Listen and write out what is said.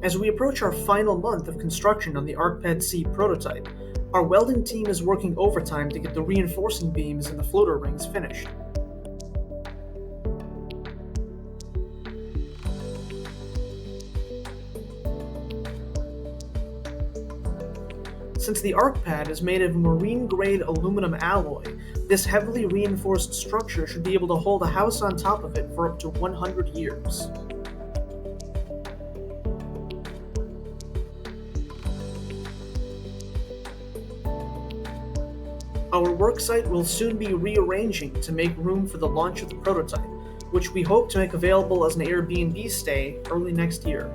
As we approach our final month of construction on the ArkPad-C prototype, our welding team is working overtime to get the reinforcing beams and the floater rings finished. Since the ArkPad is made of marine-grade aluminum alloy, this heavily reinforced structure should be able to hold a house on top of it for up to 100 years. Our worksite will soon be rearranging to make room for the launch of the prototype, which we hope to make available as an Airbnb stay early next year.